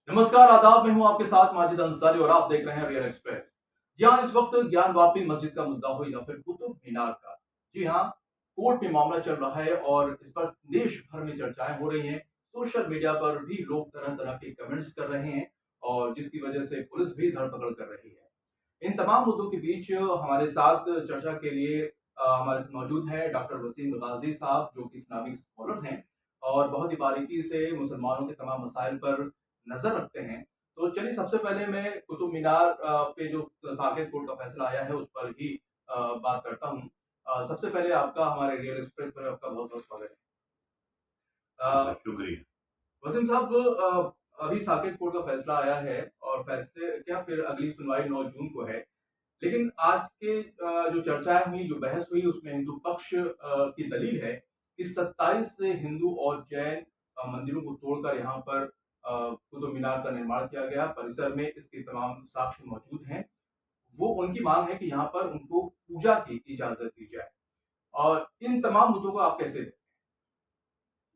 नमस्कार, आदाब। मैं हूं आपके साथ माजिद अंसारी और आप देख रहे हैं रियल एक्सप्रेस। जी हाँ, इस वक्त ज्ञानवापी मस्जिद का मुद्दा हो या फिर कुतुब मीनार का। जी हाँ, कोर्ट में मामला चल रहा है और इस पर देश भर में चर्चाएं हो रही हैं। सोशल मीडिया पर भी लोग तरह तरह के कमेंट्स कर रहे हैं और जिसकी वजह से पुलिस भी धरपकड़ कर रही है। इन तमाम मुद्दों के बीच हमारे साथ चर्चा के लिए हमारे साथ मौजूद हैं डॉक्टर वसीम गाजी साहब, जो कि इस्लामिक स्कॉलर हैं और बहुत ही बारीकी से मुसलमानों के तमाम मसाइल पर नजर रखते हैं। तो चलिए, सबसे पहले मैं कुतुब मीनार पे जो साकेत कोर्ट का फैसला आया है उस पर ही बात करता हूँ। सबसे पहले आपका हमारे रियल एक्सप्रेस पर आपका बहुत बहुत स्वागत है। शुक्रिया। वसीम साहब, अभी साकेत कोर्ट का फैसला आया है और फैसले क्या फिर अगली सुनवाई 9 जून को है। लेकिन आज के जो चर्चाएं हुई, जो बहस हुई, उसमें हिंदू पक्ष की दलील है कि 27 से हिंदू और जैन मंदिरों को तोड़कर यहाँ पर कुतुब मीनार का निर्माण किया गया। परिसर में इसके तमाम साक्ष्य मौजूद हैं। वो उनकी मांग है कि यहाँ पर उनको पूजा की इजाजत दी जाए। और इन तमाम मुद्दों को आप कैसे देखते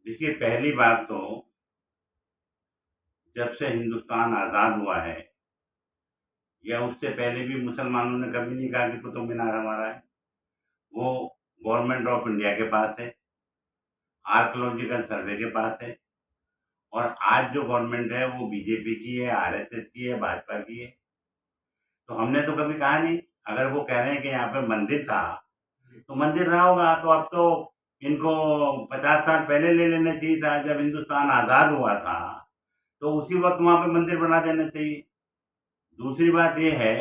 देखिए, पहली बात तो जब से हिंदुस्तान आज़ाद हुआ है या उससे पहले भी मुसलमानों ने कभी नहीं कहा कि कुतुब मीनार हमारा है। वो गवर्नमेंट ऑफ इंडिया के पास है, आर्कोलॉजिकल सर्वे के पास है। और आज जो गवर्नमेंट है वो बीजेपी की है, आरएसएस की है, भाजपा की है। तो हमने तो कभी कहा नहीं। अगर वो कह रहे हैं कि यहाँ पे मंदिर था तो मंदिर रहा होगा। तो अब तो इनको 50 साल पहले ले लेना चाहिए था, जब हिंदुस्तान आज़ाद हुआ था तो उसी वक्त वहां पे मंदिर बना देना चाहिए। दूसरी बात यह है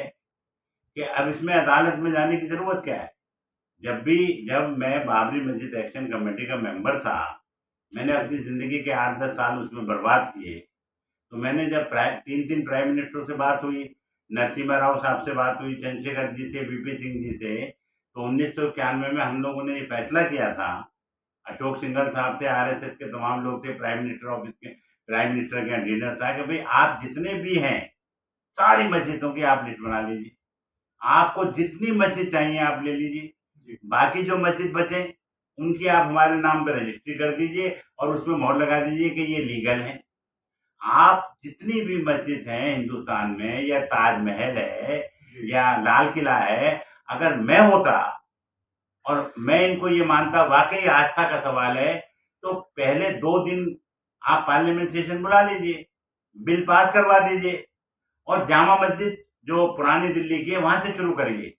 कि अब इसमें अदालत में जाने की जरूरत क्या है। जब मैं बाबरी मस्जिद एक्शन कमेटी का मेंबर था, मैंने अपनी जिंदगी के 8-10 साल उसमें बर्बाद किए। तो मैंने जब तीन प्राइम मिनिस्टरों से बात हुई, नरसिम्हा राव साहब से बात हुई, चंद्रशेखर जी से, वीपी सिंह जी से, तो 1991 में हम लोगों ने ये फैसला किया था। अशोक सिंघल साहब थे, आरएसएस के तमाम लोग थे, प्राइम मिनिस्टर ऑफिस के प्राइम मिनिस्टर के डिनर था कि भाई आप जितने भी हैं सारी मस्जिदों की आप लिस्ट बना लीजिए। आपको जितनी मस्जिद चाहिए आप ले लीजिए। बाकी जो मस्जिद बचे उनकी आप हमारे नाम पर रजिस्ट्री कर दीजिए और उसमें मोहर लगा दीजिए कि ये लीगल है। आप जितनी भी मस्जिद हैं हिंदुस्तान में, या ताजमहल है या लाल किला है, अगर मैं होता और मैं इनको ये मानता वाकई आस्था का सवाल है, तो पहले 2 दिन आप पार्लियामेंट सेशन बुला लीजिए, बिल पास करवा दीजिए और जामा मस्जिद जो पुरानी दिल्ली की है वहां से शुरू करिए।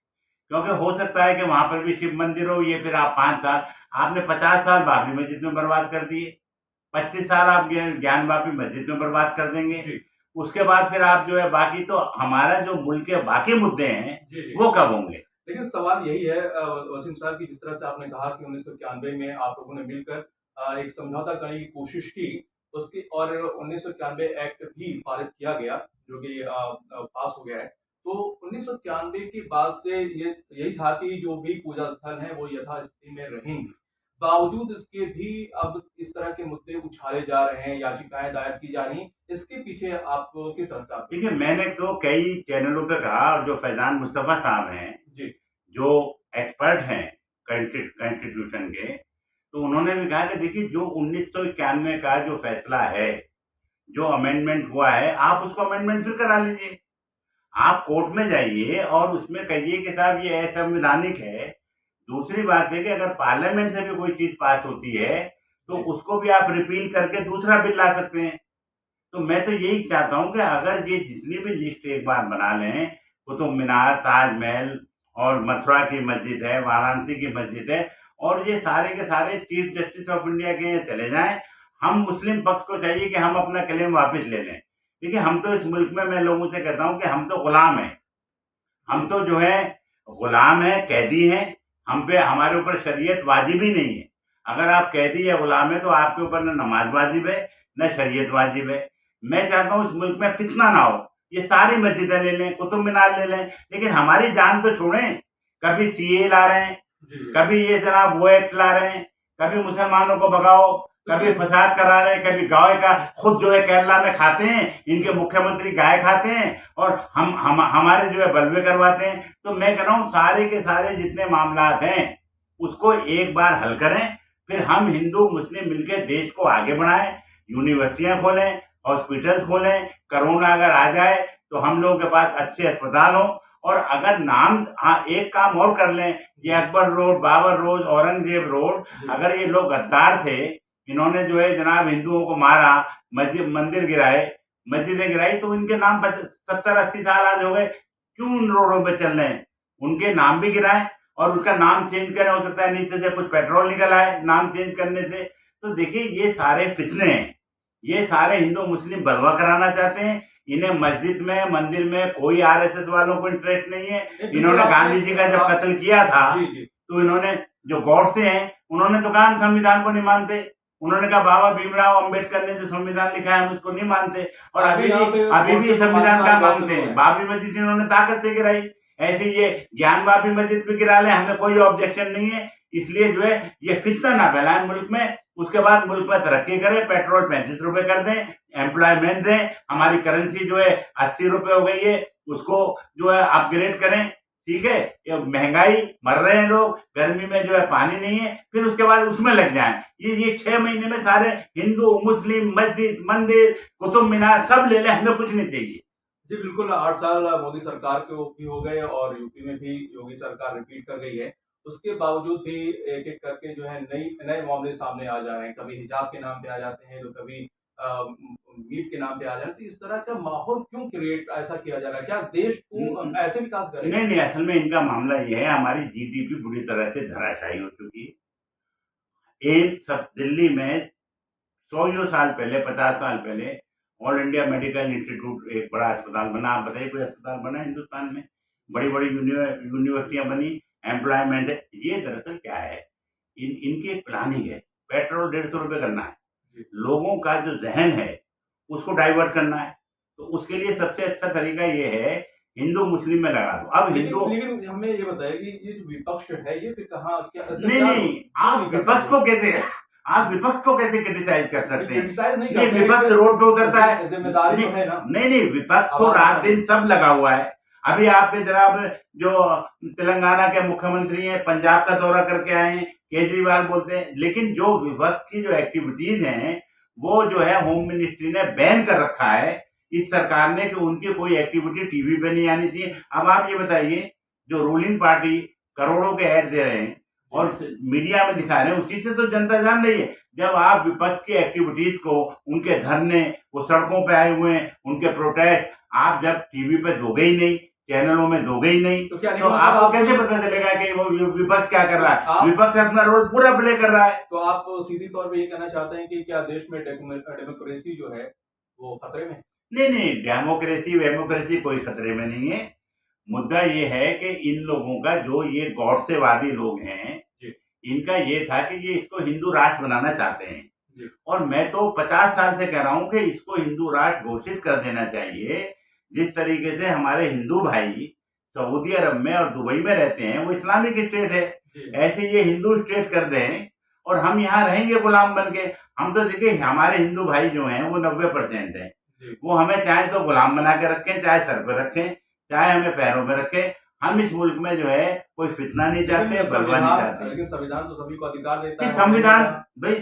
क्योंकि हो सकता है कि वहां पर भी शिव मंदिर हो। ये फिर आप 5 साल, आपने 50 साल बाबरी मस्जिद में बर्बाद कर दिए, 25 साल आप ज्ञान वापी मस्जिद में बर्बाद कर देंगे। उसके बाद फिर आप जो है बाकी तो हमारा जो मुल्क के बाकी मुद्दे हैं वो कब होंगे। लेकिन सवाल यही है वसीम साहब, की जिस तरह से आपने कहा कि 1991 में आप लोगों ने मिलकर एक समझौता करने की कोशिश की, उसकी और 1991 एक्ट भी पारित किया गया, जो कि पास हो गया है। तो 1991 के बाद से ये यही था कि जो भी पूजा स्थल हैं वो यथास्थिति में रहेंगे। बावजूद इसके भी अब इस तरह के मुद्दे उछाले जा रहे हैं, याचिकाएं दायर की जा रही हैं। इसके पीछे आप किस तरह से आप देखिए, मैंने तो कई चैनलों पे कहा, और जो फैजान मुस्तफा साहब हैं जी जो एक्सपर्ट हैं कॉन्स्टिट्यूशन के, तो उन्होंने भी कहा कि देखिए जो 1991 का जो फैसला है, जो अमेंडमेंट हुआ है, आप उसको अमेंडमेंट फिर करा लीजिए। आप कोर्ट में जाइए और उसमें कहिए कि साहब ये असंवैधानिक है। दूसरी बात है कि अगर पार्लियामेंट से भी कोई चीज पास होती है तो उसको भी आप रिपील करके दूसरा बिल ला सकते हैं। तो मैं तो यही चाहता हूं कि अगर ये जितनी भी लिस्ट एक बार बना लें, कुतुब मीनार, ताजमहल और मथुरा की मस्जिद है, वाराणसी की मस्जिद है, और ये सारे के सारे चीफ जस्टिस ऑफ इंडिया के यहाँ चले जाएं। हम मुस्लिम पक्ष को चाहिए कि हम अपना क्लेम वापस ले लें। देखिए, हम तो इस मुल्क में, मैं लोगों से कहता हूं कि हम तो गुलाम हैं। हम तो जो है गुलाम है, कैदी हैं। हम पे, हमारे ऊपर शरीयत वाजिब ही नहीं है। अगर आप कैदी या गुलाम है तो आपके ऊपर न नमाज वाजिब है न शरीयत वाजिब है। मैं चाहता हूँ इस मुल्क में फितना ना हो। ये सारी मस्जिदें ले लें, कुतुब मीनार ले लें, लेकिन हमारी जान तो छोड़ें। कभी सीए ला रहे हैं, कभी ये जनाब वो एक्ट ला रहे हैं, कभी मुसलमानों को भगाओ, कभी फसाद करा रहे हैं, कभी गाय का खुद जो है केरला में खाते हैं, इनके मुख्यमंत्री गाय खाते हैं, और हम हमारे जो है बलवे करवाते हैं। तो मैं कह रहा हूँ सारे के सारे जितने मामलात हैं उसको एक बार हल करें, फिर हम हिंदू मुस्लिम मिलकर देश को आगे बढ़ाएं, यूनिवर्सिटियां खोलें, हॉस्पिटल्स खोलें, कोरोना अगर आ जाए तो हम लोगों के पास अच्छे अस्पताल हों। और अगर नाम, हाँ, एक काम और कर लें, ये Akbar road, Babar road, Aurangzeb road, अगर ये लोग गद्दार थे, इन्होंने जो है जनाब हिंदुओं को मारा, मस्जिद मंदिर गिराए, मस्जिदें गिराई, तो इनके नाम 70-80 साल आज हो गए, क्यों उन रोडों पे चल रहे हैं? उनके नाम भी गिराएं और उसका नाम चेंज करें, हो सकता है नीचे से कुछ पेट्रोल निकल आए नाम चेंज करने से। तो देखिए ये सारे फितने हैं, ये सारे हिंदू मुस्लिम बलवा कराना चाहते हैं। इन्हें मस्जिद में, मंदिर में कोई आरएसएस वालों को इंटरेस्ट नहीं है। इन्होंने गांधी जी का जब कत्ल किया था तो इन्होंने, जो गॉडसे हैं, उन्होंने तो कहा हम संविधान को नहीं मानते। उन्होंने कहा बाबा भीमराव अंबेडकर ने जो संविधान लिखा है हम उसको नहीं मानते, और अभी भी संविधान का मानते हैं। बाबरी मस्जिद इन्होंने ताकत से गिराई, ऐसे ये ज्ञान बाबरी मस्जिद भी गिरा ले, हमें कोई ऑब्जेक्शन नहीं है। इसलिए जो है ये फितना ना फैलाएं मुल्क में। उसके बाद मुल्क में तरक्की करें, पेट्रोल 35 रुपए कर दें, एम्प्लॉयमेंट दें, हमारी करेंसी जो है 80 रुपए हो गई है, उसको जो है अपग्रेड करें। ठीक है, ये महंगाई, मर रहे हैं लोग, गर्मी में जो है पानी नहीं है, फिर उसके बाद उसमें लग जाएं। ये 6 महीने में सारे हिंदू मुस्लिम मस्जिद मंदिर कुतुब मीनार सब ले लें, हमें कुछ नहीं चाहिए। जी बिल्कुल, 8 साल मोदी सरकार के भी हो गए और यूपी में भी योगी सरकार रिपीट कर गई है। उसके बावजूद भी एक-एक करके जो है नए मामले सामने आ जा रहे हैं। कभी हिजाब के नाम पे आ जाते हैं, तो कभी मीट के नाम पे आ जाते हैं। तो इस तरह का माहौल क्यों क्रिएट ऐसा किया जा रहा है? क्या देश को ऐसे विकास करेगा? नहीं, असल में इनका मामला ये है, हमारी जीडीपी बुरी तरह से धराशायी हो चुकी है। एम्स सब दिल्ली में 100 साल पहले, 50 साल पहले ऑल इंडिया मेडिकल इंस्टीट्यूट एक बड़ा अस्पताल बना। आप बताइए कोई अस्पताल बना हिंदुस्तान में? बड़ी बड़ी यूनिवर्सिटियां बनी, एम्प्लॉयमेंट है। ये दरअसल क्या है, इनकी एक प्लानिंग है। पेट्रोल 150 रुपए करना है, लोगों का जो जहन है उसको डाइवर्ट करना है। तो उसके लिए सबसे अच्छा तरीका ये है, हिंदू मुस्लिम में लगा दो। अब हिंदू, लेकिन हमें ये बताइए कि ये जो विपक्ष है ये फिर कहाँ, क्या नहीं, आप विपक्ष को कैसे, आप विपक्ष को कैसे क्रिटिसाइज कर सकते हैं? क्रिटिसाइज नहीं करते, विपक्ष रोड पे उतरता है, जिम्मेदारी है ना। नहीं, विपक्ष तो रात दिन सब लगा हुआ है। अभी आपके जनाब जो तेलंगाना के मुख्यमंत्री हैं, पंजाब का दौरा करके आए हैं, केजरीवाल बोलते हैं, लेकिन जो विपक्ष की जो एक्टिविटीज हैं वो जो है होम मिनिस्ट्री ने बैन कर रखा है इस सरकार ने, कि उनकी कोई एक्टिविटी टीवी पे नहीं आनी चाहिए। अब आप ये बताइए, जो रूलिंग पार्टी करोड़ों के ऐड दे रहे हैं और मीडिया में दिखा रहे हैं, उसी से तो जनता जान रही है। जब आप विपक्ष की एक्टिविटीज को, उनके धरने, वो सड़कों पे आए हुए हैं, उनके प्रोटेस्ट, आप जब टीवी पे दोगे ही नहीं, चैनलों में दोगे ही नहीं, तो आपको कैसे पता चलेगा कि वो विपक्ष क्या कर रहा है? विपक्ष अपना रोल पूरा प्ले कर रहा है। तो आप सीधी तौर पे ये कहना चाहते हैं कि क्या देश में डेमोक्रेसी जो है वो खतरे में? नहीं, डेमोक्रेसी कोई खतरे में नहीं है। मुद्दा ये है कि इन लोगों का, जो ये गॉडसेवादी लोग हैं, इनका ये था कि ये इसको हिंदू राष्ट्र बनाना चाहते हैं। और मैं तो 50 साल से कह रहा हूं कि इसको हिंदू राष्ट्र घोषित कर देना चाहिए। जिस तरीके से हमारे हिंदू भाई सऊदी अरब में और दुबई में रहते हैं, वो इस्लामिक स्टेट है, ऐसे ये हिंदू स्टेट कर दें और हम यहाँ रहेंगे गुलाम बन के। हम तो देखिए, हमारे हिंदू भाई जो हैं वो 90% है, वो हमें चाहे तो गुलाम बना के रखें, चाहे सर पे रखें, चाहे हमें पैरों में रखें। हम इस मुल्क में जो है कोई फितना नहीं चाहते, बलवा नहीं चाहते। लेकिन संविधान तो सभी को अधिकार देता है।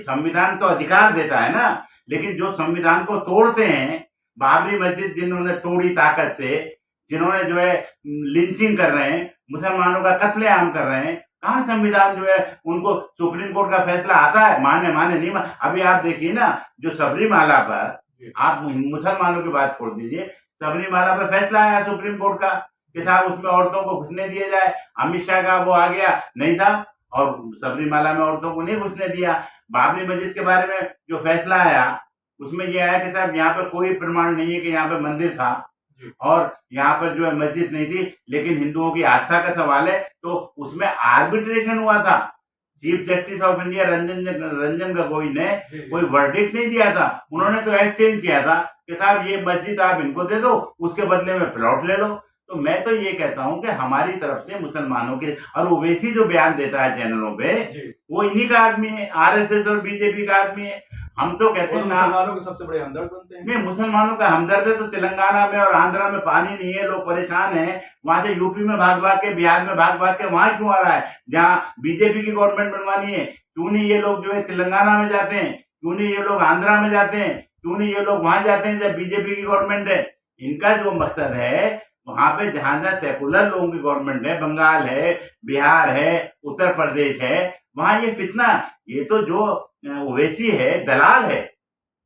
संविधान तो अधिकार देता है ना, लेकिन जो संविधान को तोड़ते हैं, बाबरी मस्जिद जिन्होंने तोड़ी ताकत से, जिन्होंने जो है लिंचिंग कर रहे हैं, मुसलमानों का कत्लेआम कर रहे हैं, कहाँ संविधान जो है उनको, सुप्रीम कोर्ट का फैसला आता है, माने नहीं माने। अभी आप देखिए ना, जो सबरीमाला पर, आप मुसलमानों की बात छोड़ दीजिए, सबरीमाला पर फैसला आया सुप्रीम कोर्ट का कि साहब उसमें औरतों को घुसने दिया जाए। अमित शाह का वो आ गया, नहीं था, और सबरीमाला में औरतों को नहीं घुसने दिया। बाबरी मस्जिद के बारे में जो फैसला आया, उसमें यह आया कि साहब यहाँ पर कोई प्रमाण नहीं है कि यहाँ पर मंदिर था और यहाँ पर जो है मस्जिद नहीं थी, लेकिन हिंदुओं की आस्था का सवाल है, तो उसमें आर्बिट्रेशन हुआ था। Chief justice of India Ranjan Gogoi ने कोई वर्डिक्ट नहीं दिया था, उन्होंने तो एक्सचेंज किया था कि साहब ये मस्जिद आप इनको दे दो, उसके बदले में प्लॉट ले लो। तो मैं तो ये कहता हूं कि हमारी तरफ से मुसलमानों के, और ओवैसी जो बयान देता है चैनलों पे, वो इन्हीं का आदमी है, आरएसएस और बीजेपी का आदमी है। हम तो कहते हैं ना, मुसलमानों के सबसे बड़े हमदर्द बनते हैं। नहीं, मुसलमानों का हमदर्द है तो तेलंगाना में और आंध्रा में पानी नहीं है, लोग परेशान हैं, वहां से यूपी में भाग के, बिहार में भाग के वहां क्यों आ रहा है जहाँ बीजेपी की गवर्नमेंट बनवानी है? क्यों नहीं ये लोग जो है तेलंगाना में जाते हैं? क्यों नहीं ये लोग आंध्रा में जाते हैं? क्यों नहीं ये लोग वहां जाते हैं जब बीजेपी की गवर्नमेंट है? इनका जो मकसद है वहां पे जहां जहां सेकुलर लोगों की गवर्नमेंट है, बंगाल है, बिहार है, उत्तर प्रदेश है, वहां ये फितना, ये तो जो ओवैसी है दलाल है,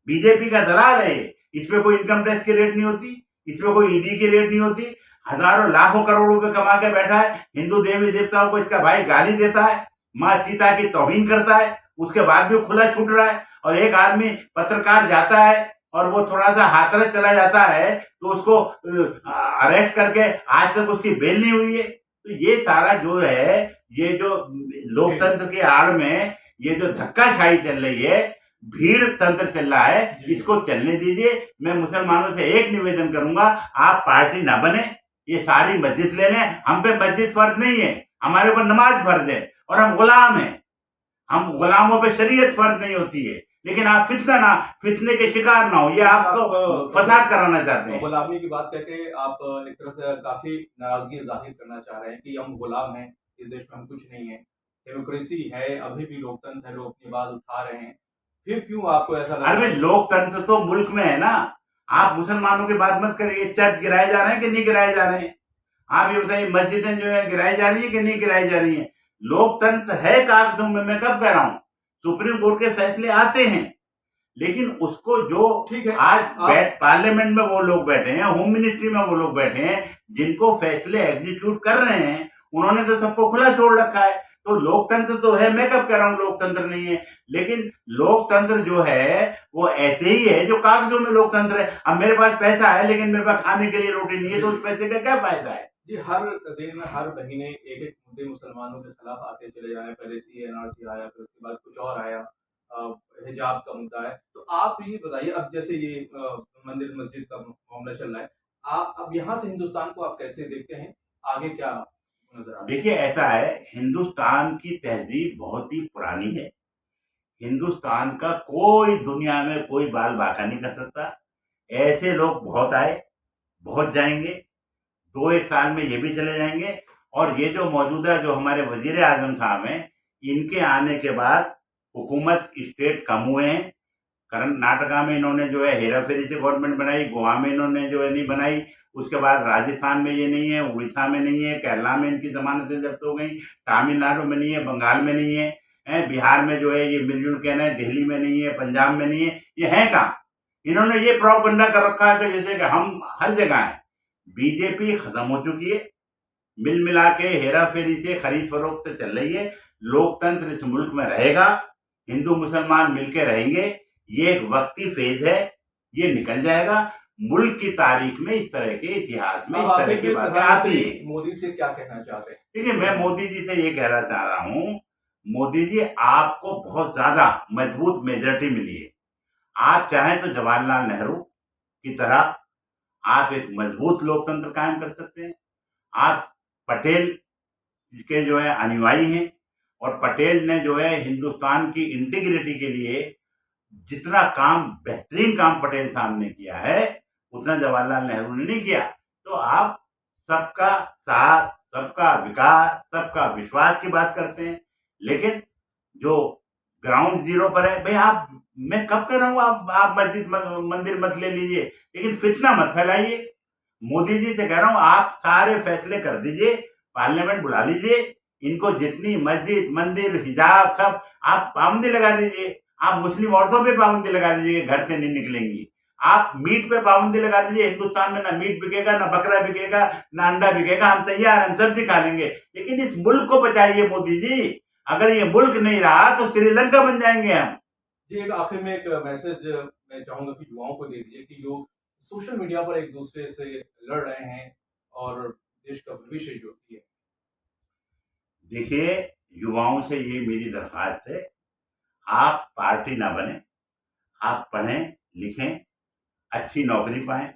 बीजेपी का दलाल है ये। इसमें कोई इनकम टैक्स की रेट नहीं होती, इसमें कोई ईडी की रेट नहीं होती, हजारों लाखों करोड़ रुपए कमा के बैठा है। हिंदू देवी देवताओं को इसका भाई गाली देता है, माँ सीता की तौहीन करता है, उसके बाद भी खुला छूट रहा है। और एक आदमी पत्रकार जाता है और वो थोड़ा सा हाथरस चला जाता है तो उसको अरेस्ट करके आज तक उसकी बेल नहीं हुई है। तो ये सारा जो है, ये जो लोकतंत्र के आड़ में ये जो धक्काशाही चल रही है, भीड़ तंत्र चल रहा है, इसको चलने दीजिए। मैं मुसलमानों से एक निवेदन करूंगा, आप पार्टी ना बने, ये सारी मस्जिद ले लें। हम पे मस्जिद फर्ज नहीं है, हमारे ऊपर नमाज फर्ज है और हम गुलाम हैं। हम गुलामों पे शरीयत फर्ज नहीं होती है। लेकिन आप फितने के शिकार ना हो, ये आपको फसाद कराना चाहते हैं। गुलामी की बात करके आप एक तरह से काफी नाराजगी जाहिर करना चाह रहे हैं कि हम गुलाम हैं, इस देश में हम कुछ नहीं है, डेमोक्रेसी है, अभी भी लोकतंत्र है, लोग अपनी आवाज उठा रहे हैं, फिर क्यों आपको ऐसा लगता है? अरे लोकतंत्र तो मुल्क में है ना। आप मुसलमानों की बात मत करिए, चर्च गिराए जा रहे हैं कि नहीं गिराए जा रहे हैं? आप ये बताइए, मस्जिदें जो है गिराई जा रही है कि नहीं गिराई जा रही है? लोकतंत्र है कागजों में, मैं कब कह रहा हूं, सुप्रीम कोर्ट के फैसले आते हैं, लेकिन उसको जो ठीक है, आज पार्लियामेंट में वो लोग बैठे हैं, होम मिनिस्ट्री में वो लोग बैठे हैं जिनको फैसले एग्जीक्यूट कर रहे हैं, उन्होंने तो सबको खुला छोड़ रखा है। तो लोकतंत्र तो है, मैं कब कह रहा हूं लोकतंत्र नहीं है? लेकिन लोकतंत्र जो है वो ऐसे ही है जो कागजों में लोकतंत्र है। अब मेरे पास पैसा है लेकिन मेरे पास खाने के लिए रोटी नहीं है, तो उस पैसे का क्या फायदा है? जी, हर दिन हर महीने एक एक मुद्दे मुसलमानों के खिलाफ आते चले जा रहे हैं। पहले CNRC आया, फिर उसके बाद कुछ और आया, हिजाब का मुद्दा है। तो आप ये बताइए, अब जैसे ये मंदिर मस्जिद का मामला चल रहा है, आप अब यहाँ से हिंदुस्तान को आप कैसे देखते हैं, आगे क्या नजर आ रहा है? देखिए ऐसा है, हिंदुस्तान की तहजीब बहुत ही पुरानी है। हिंदुस्तान का कोई दुनिया में कोई बाल बाका नहीं कर सकता। ऐसे लोग बहुत आए, बहुत जाएंगे, 2-1 साल में ये भी चले जाएंगे। और ये जो मौजूदा जो हमारे वजीर आजम साहब हैं, इनके आने के बाद हुकूमत स्टेट कम हुए हैं। कर्नाटका में इन्होंने जो है हेरा फेरी से गवर्नमेंट बनाई, गोवा में इन्होंने जो है नहीं बनाई, उसके बाद राजस्थान में ये नहीं है, उड़ीसा में नहीं है, केरला में इनकी जमानतें जब्त हो गई, तमिलनाडु में नहीं है, बंगाल में नहीं है, बिहार में जो है ये मिलजुल कहना है, दिल्ली में नहीं है, पंजाब में नहीं है, ये है कहाँ? इन्होंने ये प्रोपगंडा कर रखा है कि जैसे कि हम हर जगह हैं। बीजेपी खत्म हो चुकी है, मिल मिला के हेरा फेरी से खरीद फरोख्त से चल रही है। लोकतंत्र इस मुल्क में रहेगा, हिंदू मुसलमान मिलकर रहेंगे, ये एक वक्ती फेज है, ये निकल जाएगा। मुल्क की तारीख में इस तरह के इतिहास में इस तरह की बातें आती है। मोदी से क्या कहना चाहते हैं? देखिए, मैं मोदी जी से ये कहना चाह रहा हूं, मोदी जी आपको बहुत ज्यादा मजबूत मेजॉरिटी मिली है। आप चाहें तो जवाहरलाल नेहरू की तरह आप एक मजबूत लोकतंत्र कायम कर सकते हैं। आप पटेल के जो है अनुयायी हैं, और पटेल ने जो है हिंदुस्तान की इंटीग्रिटी के लिए जितना काम, बेहतरीन काम पटेल साहब ने किया है, उतना जवाहरलाल नेहरू ने नहीं किया। तो आप सबका साथ, सबका विकास, सबका विश्वास की बात करते हैं, लेकिन जो ग्राउंड जीरो पर है, भाई आप, मैं कब कह रहा हूं आप मस्जिद मंदिर मत ले लीजिए, लेकिन फितना मत फैलाइए। मोदी जी से कह रहा हूं, आप सारे फैसले कर दीजिए, पार्लियामेंट बुला लीजिए, इनको जितनी मस्जिद मंदिर हिजाब सब आप पाबंदी लगा दीजिए। आप मुस्लिम औरतों पे पाबंदी लगा दीजिए, घर से नहीं निकलेंगी। आप मीट पे पाबंदी लगा दीजिए, हिंदुस्तान में ना मीट बिकेगा, ना बकरा बिकेगा, ना अंडा बिकेगा, हम तैयार हैं, हम सब्जी खा लेंगे, लेकिन इस मुल्क को बचाइए मोदी जी। अगर ये मुल्क नहीं रहा तो श्रीलंका बन जाएंगे हम। जी, एक आखिर में एक मैसेज मैं चाहूंगा कि युवाओं को दे दीजिए कि जो सोशल मीडिया पर एक दूसरे से लड़ रहे हैं और देश का भविष्य जो है। देखिए, युवाओं से ये मेरी दरख्वास्त है, आप पार्टी ना बने, आप पढ़ें लिखें, अच्छी नौकरी पाएं,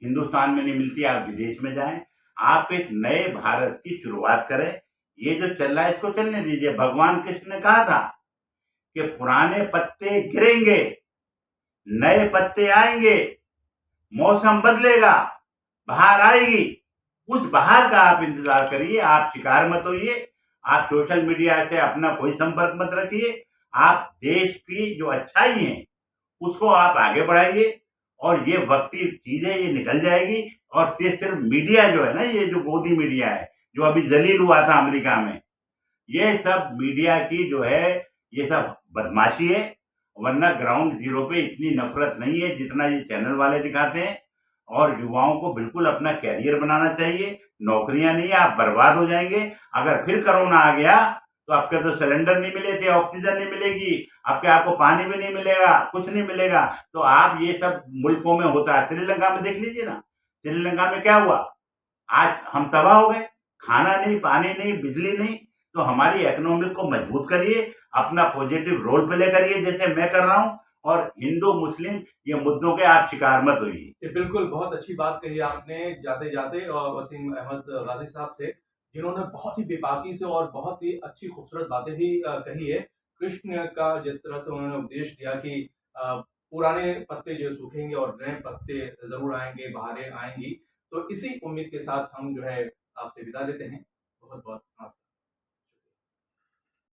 हिंदुस्तान में नहीं मिलती आप विदेश में जाएं, आप एक नए भारत की शुरुआत करें। ये जो चल रहा है इसको चलने दीजिए। भगवान कृष्ण ने कहा था कि पुराने पत्ते गिरेंगे, नए पत्ते आएंगे, मौसम बदलेगा, बहार आएगी। उस बहार का आप इंतजार करिए, आप शिकार मत होइए, आप सोशल मीडिया से अपना कोई संपर्क मत रखिए। आप देश की जो अच्छाई है उसको आप आगे बढ़ाइए और ये वक्ती चीज है, ये निकल जाएगी। और ये सिर्फ मीडिया जो है ना, ये जो गोदी मीडिया है जो अभी जलील हुआ था अमेरिका में, ये सब मीडिया की जो है ये सब बदमाशी है। वरना ग्राउंड जीरो पे इतनी नफरत नहीं है जितना ये चैनल वाले दिखाते हैं। और युवाओं को बिल्कुल अपना कैरियर बनाना चाहिए, नौकरियां नहीं है, आप बर्बाद हो जाएंगे। अगर फिर कोरोना आ गया तो आपके तो सिलेंडर नहीं मिले थे, ऑक्सीजन नहीं मिलेगी, आपको पानी भी नहीं मिलेगा, कुछ नहीं मिलेगा। तो आप ये सब मुल्कों में होता है, श्रीलंका में देख लीजिए ना, श्रीलंका में क्या हुआ, आज हम तबाह हो गए, खाना नहीं, पानी नहीं, बिजली नहीं। तो हमारी इकोनॉमी को मजबूत करिए, अपना पॉजिटिव रोल प्ले करिए जैसे मैं कर रहा हूँ, और हिंदू मुस्लिम ये मुद्दों के आप शिकार मत होइए। ये बिल्कुल बहुत अच्छी बात कही आपने जाते जाते और वसीम अहमद गाजी साहब से, जिन्होंने बहुत ही बेबाकी से और बहुत ही अच्छी खूबसूरत बातें भी कही है। कृष्ण का जिस तरह से उन्होंने उपदेश दिया कि पुराने पत्ते जो सूखेंगे और नए पत्ते जरूर आएंगे, बहारें आएंगी। तो इसी उम्मीद के साथ हम जो है आपसे विदा लेते हैं। बहुत बहुत